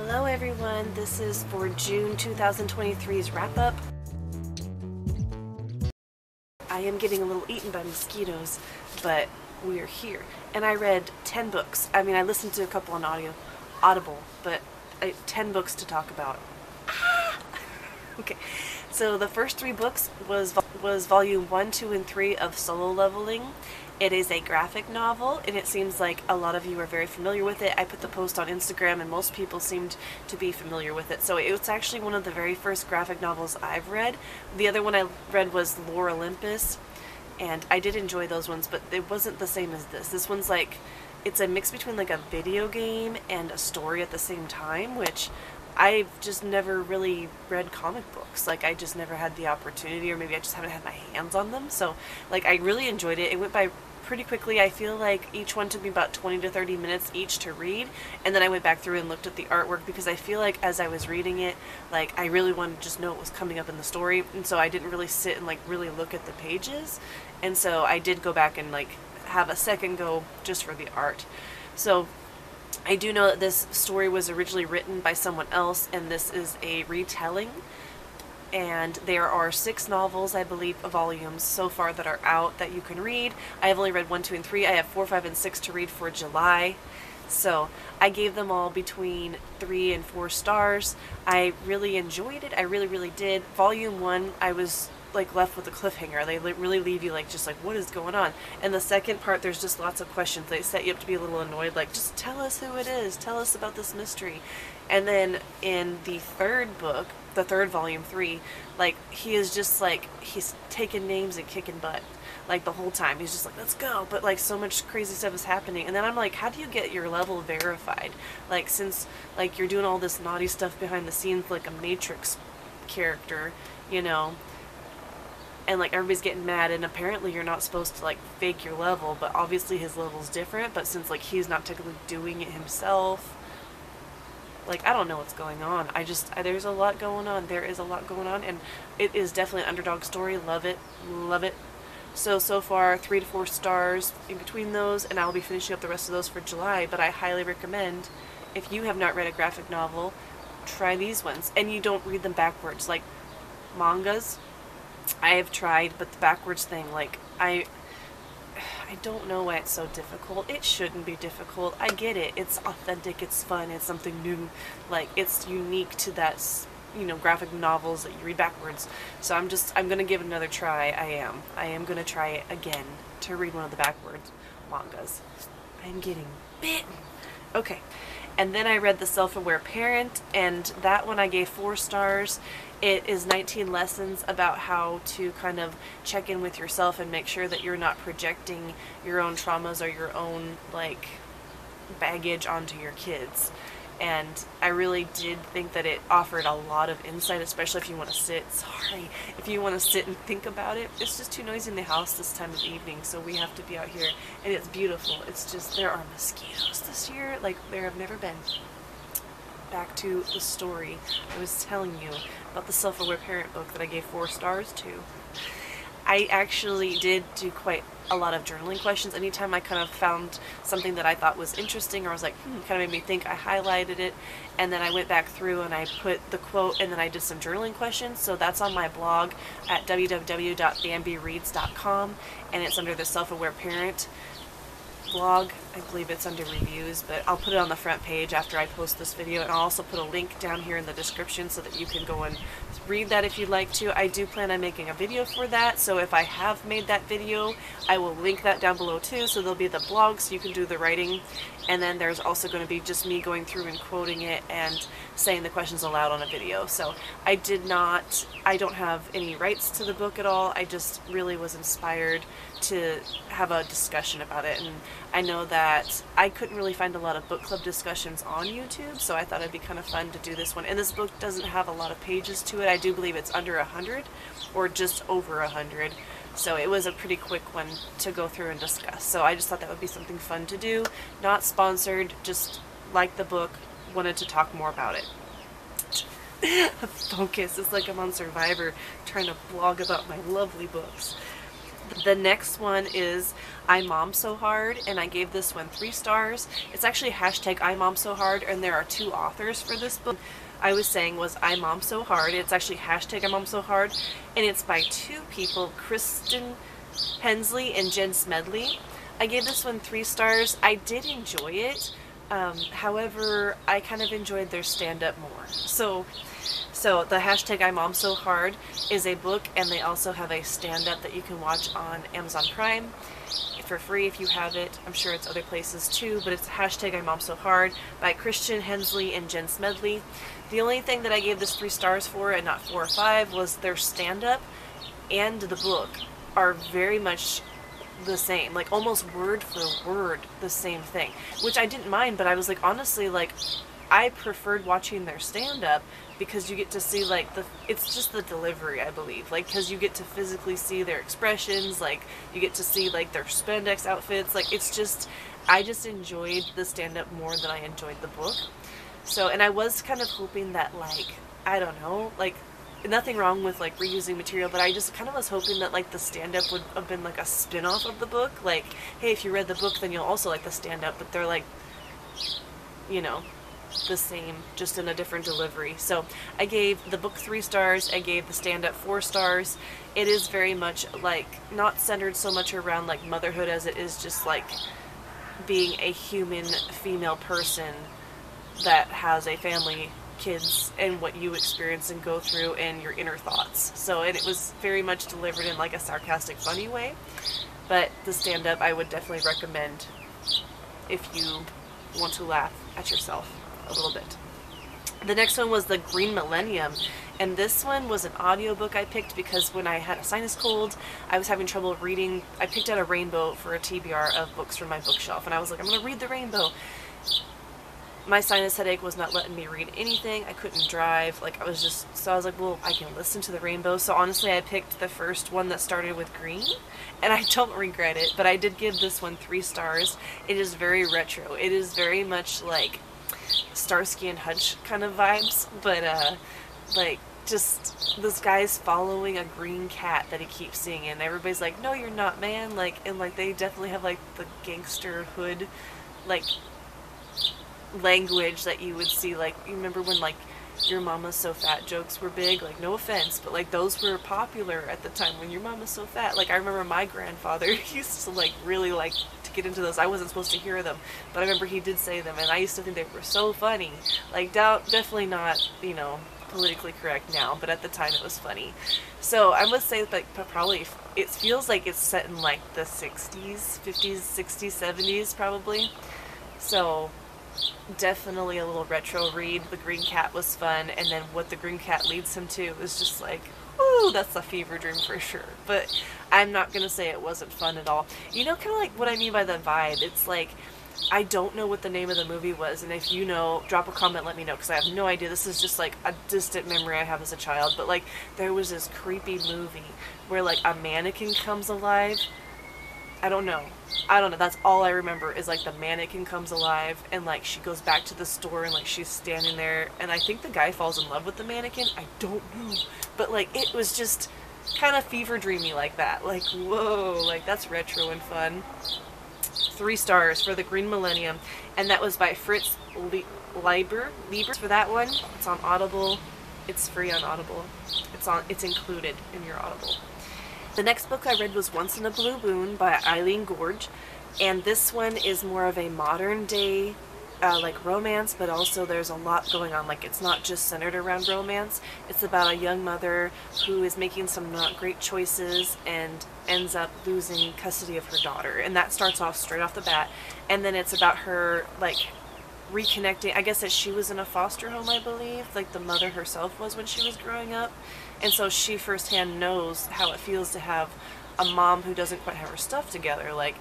Hello everyone, this is for June 2023's wrap-up. I am getting a little eaten by mosquitoes, but we are here. And I read 10 books. I mean, I listened to a couple on Audible, but 10 books to talk about. Okay, so the first 3 books was volume 1, 2, and 3 of Solo Leveling. It is a graphic novel, and it seems like a lot of you are very familiar with it. I put the post on Instagram, and most people seemed to be familiar with it. So it's actually one of the very first graphic novels I've read. The other one I read was Lore Olympus, and I did enjoy those ones, but it wasn't the same as this. This one's like, it's a mix between like a video game and a story at the same time, which I've just never really read comic books. Like, I just never had the opportunity, or maybe I just haven't had my hands on them. So, like, I really enjoyed it. It went by pretty quickly. I feel like each one took me about 20 to 30 minutes each to read, and then I went back through and looked at the artwork, because I feel like as I was reading it, like, I really wanted to just know what was coming up in the story, and so I didn't really sit and like really look at the pages, and so I did go back and like have a second go just for the art. So I do know that this story was originally written by someone else, and this is a retelling. And there are 6 novels, I believe, volumes so far that are out that you can read. I have only read 1, 2, and 3. I have 4, 5, and 6 to read for July. So I gave them all between 3 and 4 stars. I really enjoyed it. I really, really did. Volume 1, I was like left with a cliffhanger. They really leave you like, just like, what is going on? And the second part, there's just lots of questions. They set you up to be a little annoyed, like, just tell us who it is, tell us about this mystery. And then in the third book, the third volume 3, like, he is just like, he's taking names and kicking butt like the whole time. He's just like, let's go, but like so much crazy stuff is happening. And then I'm like, how do you get your level verified? Like, since like you're doing all this naughty stuff behind the scenes like a Matrix character, you know, and like everybody's getting mad, and apparently you're not supposed to like fake your level, but obviously his level's different. But since like he's not technically doing it himself, like, I don't know what's going on. There's a lot going on. There is a lot going on, and it is definitely an underdog story. Love it, love it. So far 3 to 4 stars in between those, and I'll be finishing up the rest of those for July. But I highly recommend, if you have not read a graphic novel, try these ones. And you don't read them backwards like mangas. I have tried, but the backwards thing, like, I don't know why it's so difficult. It shouldn't be difficult. I get it. It's authentic, it's fun, it's something new. Like, it's unique to that, you know, graphic novels that you read backwards. So I'm gonna give it another try. I am gonna try it again to read one of the backwards mangas. I'm getting bitten. Okay. And then I read The Self-Aware Parent, and that one I gave 4 stars. It is 19 lessons about how to kind of check in with yourself and make sure that you're not projecting your own traumas or your own like baggage onto your kids. And I really did think that it offered a lot of insight, especially if you want to if you want to sit and think about it. It's just too noisy in the house this time of evening, so we have to be out here, and it's beautiful. It's just, there are mosquitoes this year like there have never been. Back to the story I was telling you about, the Self-Aware Parent book that I gave 4 stars to. I actually did do quite a lot of journaling questions. Anytime I kind of found something that I thought was interesting, or I was like, kind of made me think, I highlighted it, and then I went back through and I put the quote, and then I did some journaling questions. So that's on my blog at www.bambireadsbooks.com, and it's under the Self-Aware Parent blog. I believe it's under reviews, but I'll put it on the front page after I post this video, and I'll also put a link down here in the description so that you can go and read that if you'd like to. I do plan on making a video for that, so if I have made that video, I will link that down below too, so there'll be the blog so you can do the writing, and then there's also going to be just me going through and quoting it and saying the questions aloud on a video. So I don't have any rights to the book at all. I just really was inspired to have a discussion about it, and I know that I couldn't really find a lot of book club discussions on YouTube, so I thought it'd be kind of fun to do this one. And this book doesn't have a lot of pages to it. I do believe it's under 100 or just over 100, so it was a pretty quick one to go through and discuss. So I just thought that would be something fun to do. Not sponsored, just like the book, wanted to talk more about it. Focus. It's like I'm on Survivor trying to blog about my lovely books. The next one is I Mom So Hard, and I gave this one 3 stars. It's actually hashtag I Mom So Hard, and there are 2 authors for this book. I was saying was I Mom So Hard. It's actually hashtag I Mom So Hard, and it's by 2 people, Kristen Hensley and Jen Smedley. I gave this one 3 stars. I did enjoy it. However, I kind of enjoyed their stand-up more. So the hashtag I Mom So Hard is a book, and they also have a stand-up that you can watch on Amazon Prime for free if you have it. I'm sure it's other places too, but it's hashtag I Mom So Hard by Christian Hensley and Jen Smedley. The only thing that I gave this 3 stars for, and not 4 or 5, was their stand-up and the book are very much the same, like almost word for word the same thing, which I didn't mind, but I was like, honestly, like, I preferred watching their stand-up because you get to see, like, it's just the delivery, I believe, like, because you get to physically see their expressions, like, you get to see, like, their spandex outfits, like, it's just, I just enjoyed the stand-up more than I enjoyed the book. So, and I was kind of hoping that, like, I don't know, like, nothing wrong with, like, reusing material, but I just kind of was hoping that, like, the stand-up would have been, like, a spin-off of the book, like, hey, if you read the book, then you'll also like the stand-up, but they're, like, you know, the same, just in a different delivery. So I gave the book 3 stars, I gave the stand-up 4 stars. It is very much, like, not centered so much around, like, motherhood as it is just, like, being a human female person that has a family, kids, and what you experience and go through and your inner thoughts. So, and it was very much delivered in, like, a sarcastic, funny way. But the stand-up I would definitely recommend if you want to laugh at yourself a little bit. The next one was The Green Millennium, and this one was an audiobook I picked because when I had a sinus cold, I was having trouble reading. I picked out a rainbow for a TBR of books from my bookshelf, and I was like, I'm going to read the rainbow. My sinus headache was not letting me read anything. I couldn't drive. Like, I was just, so I was like, well, I can listen to the rainbow. So honestly, I picked the first one that started with green, and I don't regret it, but I did give this one 3 stars. It is very retro. It is very much like Starsky and Hutch kind of vibes, but like, just this guy's following a green cat that he keeps seeing, and everybody's like, no, you're not, man. Like, and like, they definitely have, like, the gangster hood, like, language that you would see, like, you remember when, like, your mama's so fat jokes were big, like, no offense, but, like, those were popular at the time, when your mama's so fat. Like, I remember my grandfather used to, like, really like to get into those. I wasn't supposed to hear them, but I remember he did say them, and I used to think they were so funny. Like, definitely not, you know, politically correct now, but at the time it was funny. So I must say, like, probably it feels like it's set in, like, the 60s, 50s, 60s, 70s probably. So definitely a little retro read. The green cat was fun, and then what the green cat leads him to is just like, ooh, that's a fever dream for sure. But I'm not gonna say it wasn't fun at all. You know, kind of like what I mean by the vibe. It's like, I don't know what the name of the movie was, and if you know, drop a comment, let me know, because I have no idea. This is just like a distant memory I have as a child, but like, there was this creepy movie where, like, a mannequin comes alive. I don't know. That's all I remember is, like, the mannequin comes alive, and, like, she goes back to the store, and, like, she's standing there, and I think the guy falls in love with the mannequin. I don't know. But, like, it was just kind of fever dreamy like that. Like, whoa, like, that's retro and fun. 3 stars for The Green Millennium, and that was by Fritz Leiber for that one. It's on Audible. It's free on Audible. It's included in your Audible. The next book I read was Once in a Blue Moon by Eileen Gorge, and this one is more of a modern day like romance, but also there's a lot going on. Like, it's not just centered around romance. It's about a young mother who is making some not great choices and ends up losing custody of her daughter, and that starts off straight off the bat. And then it's about her, like, reconnecting. I guess that she was in a foster home, I believe, like the mother herself was when she was growing up, and so she firsthand knows how it feels to have a mom who doesn't quite have her stuff together, like,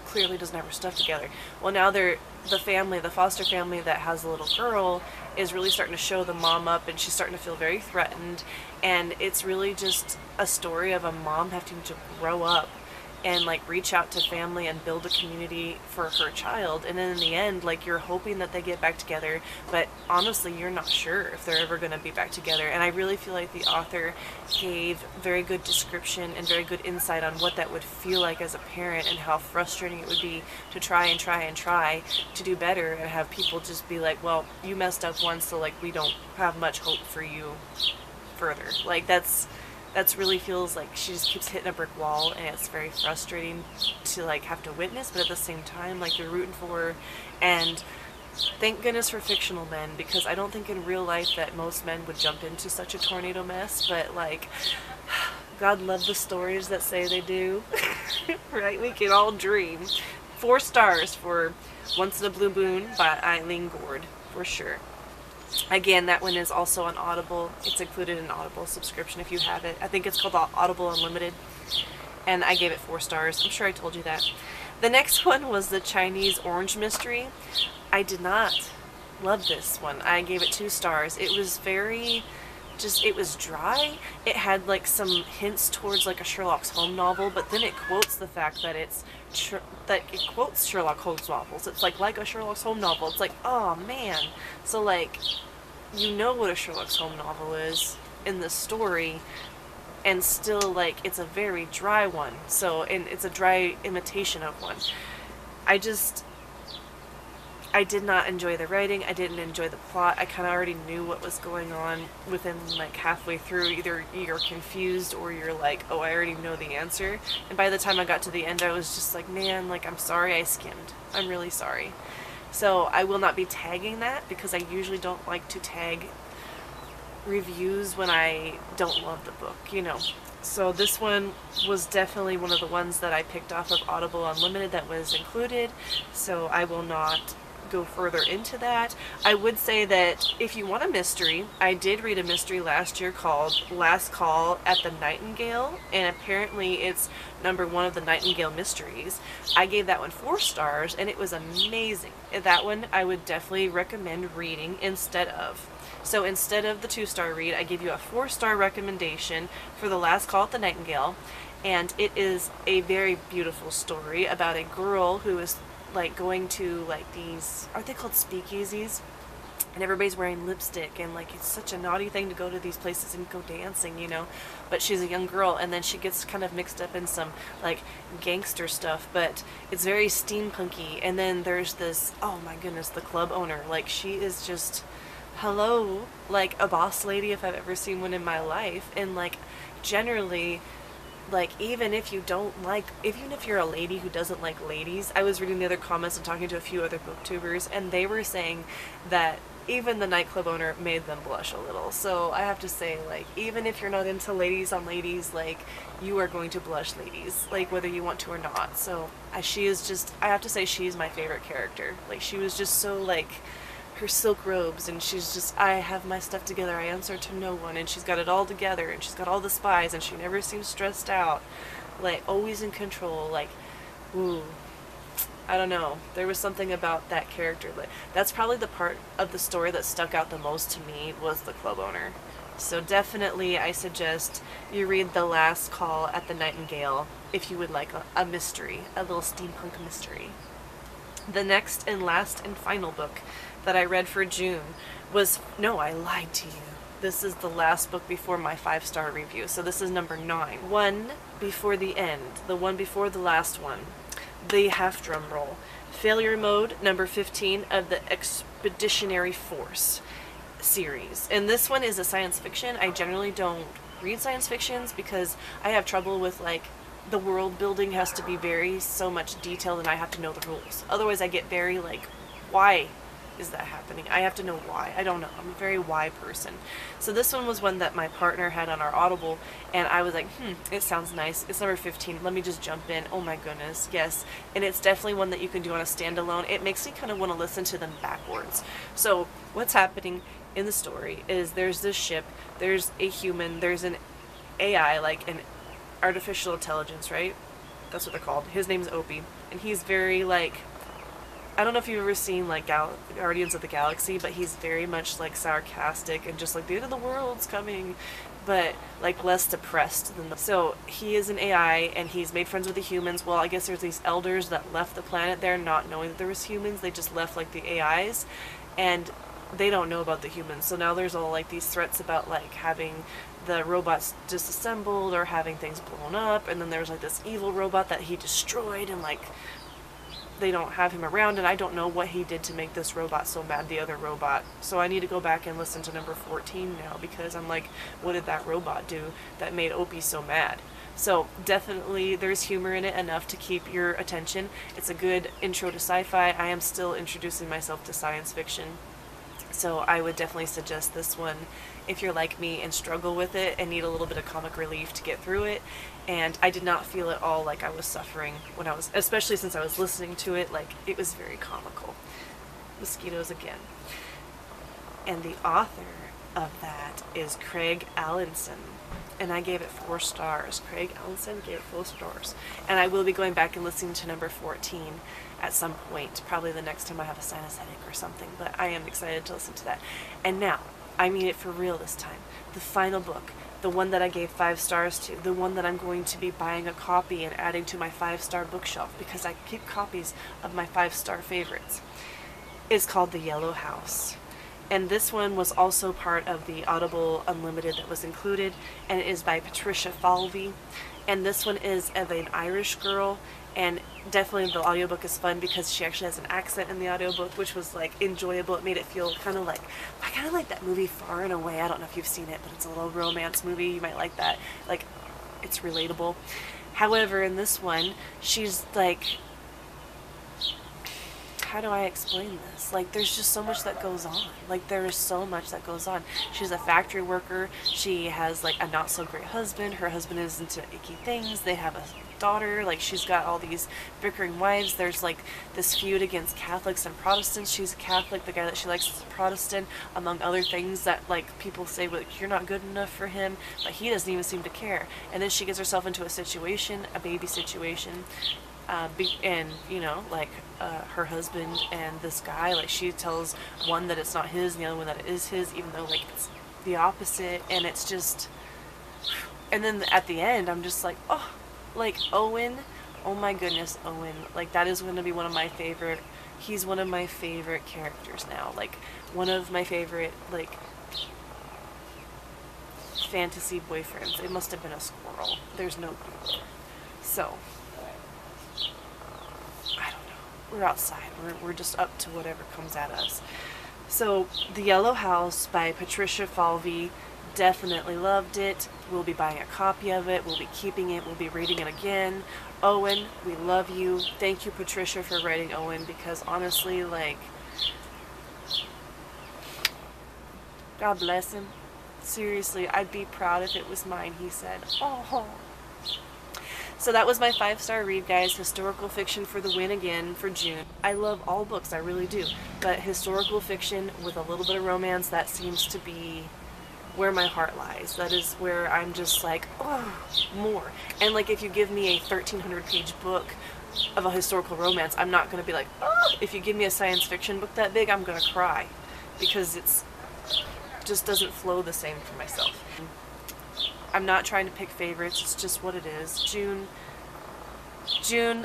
clearly doesn't have her stuff together. Well, now the foster family that has a little girl is really starting to show the mom up, and she's starting to feel very threatened, and it's really just a story of a mom having to grow up and like reach out to family and build a community for her child. And then in the end, like, you're hoping that they get back together, but honestly you're not sure if they're ever going to be back together. And I really feel like the author gave very good description and very good insight on what that would feel like as a parent, and how frustrating it would be to try and try and try to do better and have people just be like, well, you messed up once, so like we don't have much hope for you further. Like that's really feels like she just keeps hitting a brick wall, and it's very frustrating to like have to witness, but at the same time like you're rooting for her. And thank goodness for fictional men, because I don't think in real life that most men would jump into such a tornado mess, but like God love the stories that say they do. Right? We can all dream. 4 stars for Once in a Blue Moon by Eileen Gord, for sure. Again, that one is also on Audible. It's included in Audible subscription if you have it. I think it's called Audible Unlimited, and I gave it 4 stars. I'm sure I told you that. The next one was the Chinese Orange Mystery. I did not love this one. I gave it 2 stars. It was very it was dry. It had like some hints towards like a Sherlock Holmes novel, but then it quotes the fact that it quotes Sherlock Holmes novels. It's like a Sherlock Holmes novel. It's like, oh man. So like, you know what a Sherlock Holmes novel is in the story, and still like it's a very dry one. So, and it's a dry imitation of one. I did not enjoy the writing. I didn't enjoy the plot. I kind of already knew what was going on within like halfway through. Either you're confused or you're like, oh, I already know the answer. And by the time I got to the end, I was just like, man, like, I'm sorry I skimmed. I'm really sorry. So I will not be tagging that, because I usually don't like to tag reviews when I don't love the book, you know. So this one was definitely one of the ones that I picked off of Audible Unlimited that was included. So I will not go further into that. I would say that if you want a mystery, I did read a mystery last year called Last Call at the Nightingale, and apparently it's #1 of the Nightingale mysteries. I gave that one 4 stars, and it was amazing. That one I would definitely recommend reading instead of. So instead of the 2-star read, I give you a 4-star recommendation for The Last Call at the Nightingale, and it is a very beautiful story about a girl who is like going to like these, aren't they called speakeasies? And everybody's wearing lipstick, and like it's such a naughty thing to go to these places and go dancing, you know. But she's a young girl, and then she gets kind of mixed up in some like gangster stuff, but it's very steampunky. And then there's this, oh my goodness, the club owner, like she is just, hello, like a boss lady if I've ever seen one in my life. And like generally, like, even if you're a lady who doesn't like ladies, I was reading the other comments and talking to a few other booktubers, and they were saying that even the nightclub owner made them blush a little. So I have to say, like, even if you're not into ladies on ladies, like, you are going to blush ladies, like, whether you want to or not. So she is just, I have to say, she's my favorite character. Like, she was just so, like, her silk robes, and she's just, I have my stuff together, I answer to no one, and she's got it all together, and she's got all the spies, and she never seems stressed out, like always in control. Like, ooh, I don't know, there was something about that character. That's probably the part of the story that stuck out the most to me, was the club owner. So definitely I suggest you read The Last Call at the Nightingale if you would like a mystery, a little steampunk mystery. The next and last and final book that I read for June was, no, I lied to you. This is the last book before my 5-star review. So this is number 9. One before the end, the one before the last one. The half drum roll. Failure Mode, number 15 of the Expeditionary Force series. And this one is a science fiction. I generally don't read science fictions because I have trouble with, like, the world building has to be so much detailed, and I have to know the rules. Otherwise I get very like, why is that happening? I have to know why. I don't know. I'm a very why person. So this one was one that my partner had on our Audible, and I was like, it sounds nice. It's number 15. Let me just jump in. Oh my goodness, yes. And it's definitely one that you can do on a standalone. It makes me kind of want to listen to them backwards. So what's happening in the story is there's this ship, there's a human, there's an AI, like an artificial intelligence, right? That's what they're called. His name's Opie, and he's very like, I don't know if you've ever seen like Guardians of the Galaxy, but he's very much like sarcastic and just like the end of the world's coming. but like less depressed than the. So he is an AI and he's made friends with the humans. Well, I guess there's these elders that left the planet there not knowing that there was humans. They just left like the AIs, and they don't know about the humans. So now there's all like these threats about like having the robots disassembled or having things blown up, and then there's like this evil robot that he destroyed, and like they don't have him around, and I don't know what he did to make this robot so mad, the other robot. So I need to go back and listen to number 14 now, because I'm like, what did that robot do that made Opie so mad? So definitely there's humor in it enough to keep your attention. It's a good intro to sci-fi. I am still introducing myself to science fiction, so I would definitely suggest this one if you're like me and struggle with it and need a little bit of comic relief to get through it. And I did not feel at all like I was suffering when I was, especially since I was listening to it, like it was very comical. Mosquitoes again. And the author of that is Craig Allinson, and I gave it 4 stars. Craig Allinson gave it 4 stars. And I will be going back and listening to number 14 at some point, probably the next time I have a sinus headache or something, but I am excited to listen to that. And now, I mean it for real this time. The final book, the one that I gave 5 stars to, the one that I'm going to be buying a copy and adding to my 5-star bookshelf because I keep copies of my 5-star favorites, is called The Yellow House. And this one was also part of the Audible Unlimited that was included, and it is by Patricia Falvey. And this one is of an Irish girl, and definitely the audiobook is fun because she actually has an accent in the audiobook, which was like enjoyable. It made it feel kind of like, I kind of like that movie Far and Away. I don't know if you've seen it, but it's a little romance movie. You might like that. Like, it's relatable. However, in this one, she's like, how do I explain this? Like, there's just so much that goes on. Like, there is so much that goes on. She's a factory worker. She has, like, a not-so-great husband. Her husband is into icky things. They have a daughter. Like, she's got all these bickering wives. There's, like, this feud against Catholics and Protestants. She's a Catholic. The guy that she likes is a Protestant, among other things that, like, people say, well, you're not good enough for him, but he doesn't even seem to care. And then she gets herself into a situation, a baby situation, and you know, like her husband and this guy, like she tells one that it's not his and the other one that it is his, even though like it's the opposite. And it's just, and then at the end I'm just like, oh, like Owen, oh my goodness, Owen, like that is going to be one of my favorite, he's one of my favorite characters now, like one of my favorite like fantasy boyfriends. It must have been a squirrel, there's no Google. So we're outside. We're just up to whatever comes at us. So, The Yellow House by Patricia Falvey, definitely loved it. We'll be buying a copy of it. We'll be keeping it. We'll be reading it again. Owen, we love you. Thank you, Patricia, for writing Owen, because honestly, like, God bless him. Seriously, I'd be proud if it was mine, he said. Oh. So that was my 5-star read, guys. Historical fiction for the win again for June. I love all books, I really do. But historical fiction with a little bit of romance, that seems to be where my heart lies. That is where I'm just like, oh, more. And like if you give me a 1,300-page book of a historical romance, I'm not going to be like, oh. If you give me a science fiction book that big, I'm going to cry. Because it's just doesn't flow the same for myself. I'm not trying to pick favorites, it's just what it is. June,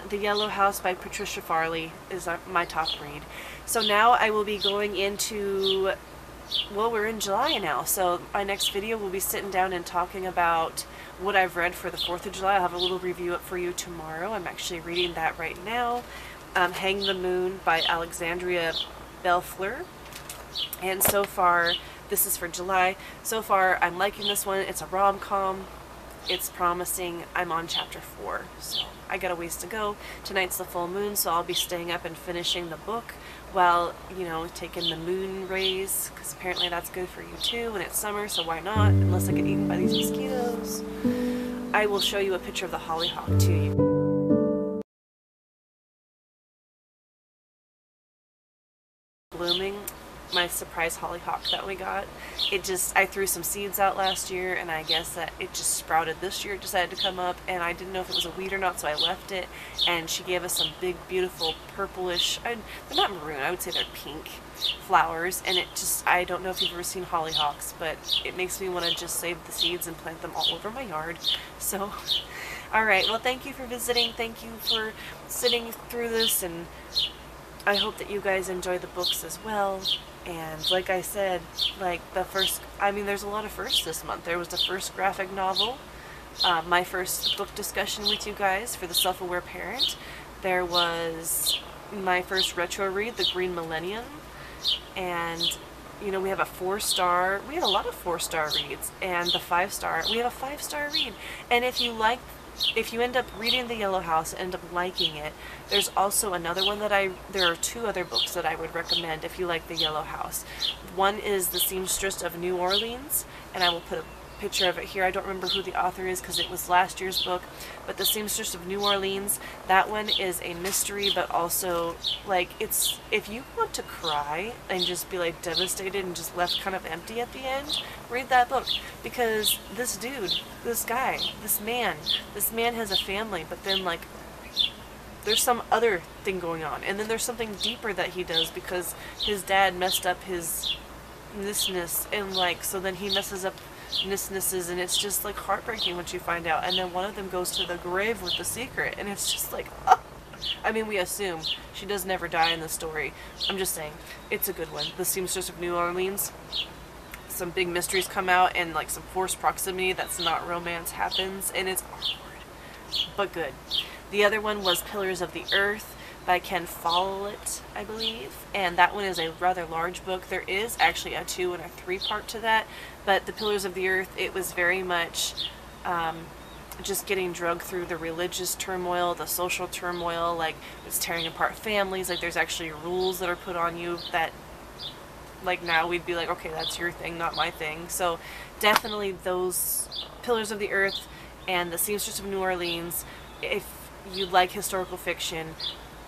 The Yellow House by Patricia Farley is my top read. So now I will be going into, well, we're in July now, so my next video will be sitting down and talking about what I've read for the 4th of July. I'll have a little review up for you tomorrow. I'm actually reading that right now. Hang the Moon by Alexandria Belfleur. And so far, this is for July. So far, I'm liking this one. It's a rom-com. It's promising. I'm on chapter 4, so I got a ways to go. Tonight's the full moon, so I'll be staying up and finishing the book while, you know, taking the moon rays, because apparently that's good for you too, and it's summer, so why not? Unless I get eaten by these mosquitoes. I will show you a picture of the hollyhock to you. Blooming. my surprise hollyhock that we got. I threw some seeds out last year, and I guess that it just sprouted this year. It decided to come up, and I didn't know if it was a weed or not, so I left it. And she gave us some big, beautiful purplish, they're not maroon, I would say they're pink flowers. And I don't know if you've ever seen hollyhocks, but it makes me want to just save the seeds and plant them all over my yard. So, alright, well, thank you for visiting. Thank you for sitting through this, and I hope that you guys enjoy the books as well. And like I said, like there's a lot of firsts this month. There was the first graphic novel, my first book discussion with you guys for the Self-Aware Parent. There was my first retro read, The Green Millennium. And, you know, we have a 4-star, we had a lot of 4-star reads. And the 5-star, we have a 5-star read. And if you end up reading The Yellow House, end up liking it, there's also another one there are 2 other books that I would recommend if you like The Yellow House. One is The Seamstress of New Orleans, and I will put a picture of it here. I don't remember who the author is because it was last year's book, but The Seamstress of New Orleans, that one is a mystery, but also, like, if you want to cry and just be, like, devastated and just left kind of empty at the end, read that book, because this dude, this guy, this man has a family, but then, like, there's some other thing going on, and then there's something deeper that he does because his dad messed up his ness, and, like, so then he messes up nesses, and it's just, like, heartbreaking once you find out. And then one of them goes to the grave with the secret, and it's just like, oh. I mean, we assume she does never die in the story. I'm just saying, it's a good one. The Seamstress of New Orleans. Some big mysteries come out, and, like, some forced proximity that's not romance happens, and it's awkward, but good. The other one was Pillars of the Earth by Ken Follett, I believe, and that one is a rather large book. There is actually a 2 and a 3 part to that, but the Pillars of the Earth, it was very much just getting drugged through the religious turmoil, the social turmoil, like, it's tearing apart families. Like, there's actually rules that are put on you that, like, now we'd be like, okay, that's your thing, not my thing. So definitely those Pillars of the Earth and The Seamstress of New Orleans, if you like historical fiction,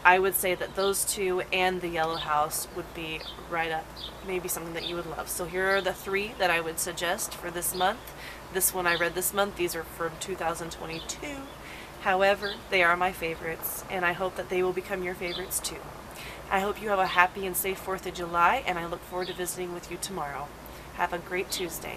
I would say that those 2 and The Yellow House would be right up, maybe something that you would love. So here are the 3 that I would suggest for this month. This one I read this month. These are from 2022. However, they are my favorites, and I hope that they will become your favorites too. I hope you have a happy and safe 4th of July, and I look forward to visiting with you tomorrow. Have a great Tuesday.